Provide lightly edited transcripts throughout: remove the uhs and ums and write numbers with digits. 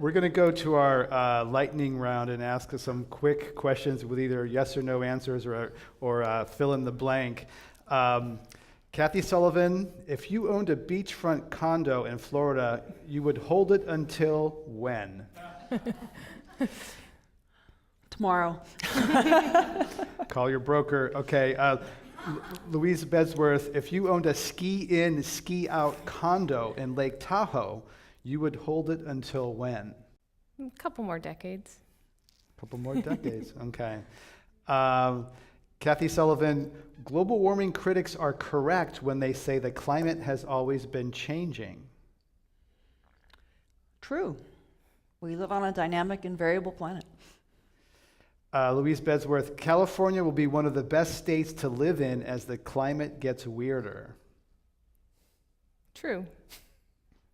We're going to go to our lightning round and ask some quick questions with either yes or no answers or fill in the blank. Kathy Sullivan, if you owned a beachfront condo in Florida, you would hold it until when? Tomorrow. Call your broker. Okay. Louise Bedsworth, if you owned a ski-in, ski-out condo in Lake Tahoe, you would hold it until when? A couple more decades. Couple more decades. Okay. Kathy Sullivan, global warming critics are correct when they say the climate has always been changing. True. We live on a dynamic and variable planet. Louise Bedsworth, California will be one of the best states to live in as the climate gets weirder. True.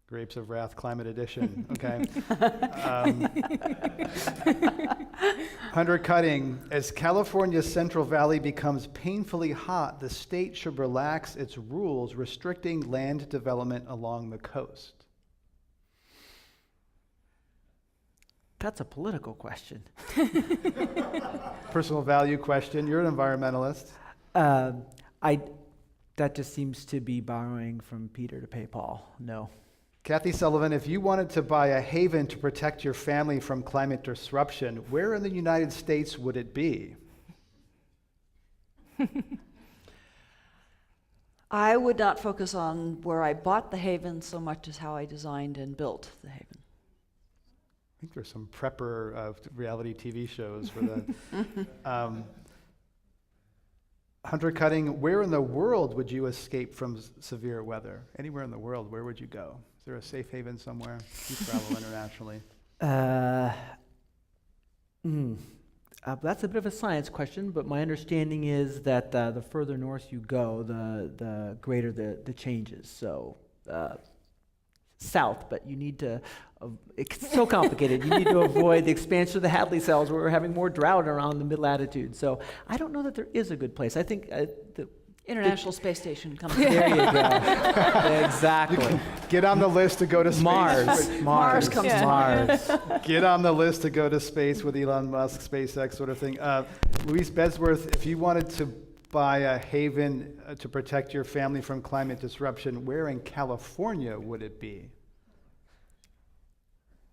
Grapes of Wrath Climate Edition. Okay. Hunter Cutting, as California's Central Valley becomes painfully hot, the state should relax its rules restricting land development along the coast. That's a political question. Personal value question. You're an environmentalist. That just seems to be borrowing from Peter to pay Paul. No. Kathy Sullivan, if you wanted to buy a haven to protect your family from climate disruption, where in the United States would it be? I would not focus on where I bought the haven so much as how I designed and built the haven. I think there's some prepper reality TV shows for that. Hunter Cutting, where in the world would you escape from severe weather? Anywhere in the world, where would you go? Is there a safe haven somewhere? You travel internationally. That's a bit of a science question, but my understanding is that the further north you go, the greater the changes. So south, but you need to, it's so complicated. You need to avoid the expansion of the Hadley cells where we're having more drought around the mid-latitude. So I don't know that there is a good place. I think International Space Station comes. There you go. Exactly. Get on the list to go to space. Mars comes to Mars. Get on the list to go to space with Elon Musk, SpaceX sort of thing. Louise Bedsworth, if you wanted to buy a haven to protect your family from climate disruption, where in California would it be?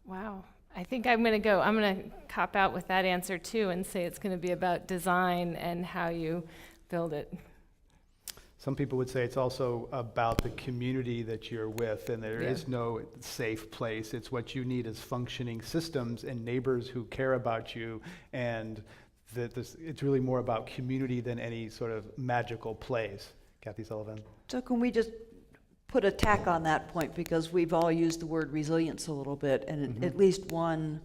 Wow. I think I'm going to cop out with that answer too and say it's going to be about design and how you build it. Some people would say it's also about the community that you're with, and there is no safe place. It's what you need is functioning systems and neighbors who care about you, and it's really more about community than any sort of magical place. Kathy Sullivan. So can we just put a tack on that point, because we've all used the word resilience a little bit, and at least one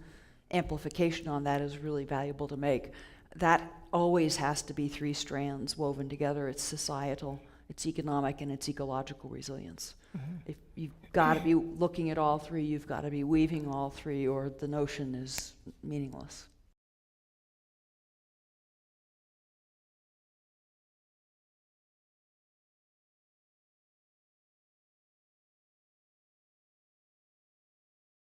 amplification on that is really valuable to make. That always has to be three strands woven together. It's societal, it's economic, and it's ecological resilience. If you've got to be looking at all three, you've got to be weaving all three, or the notion is meaningless.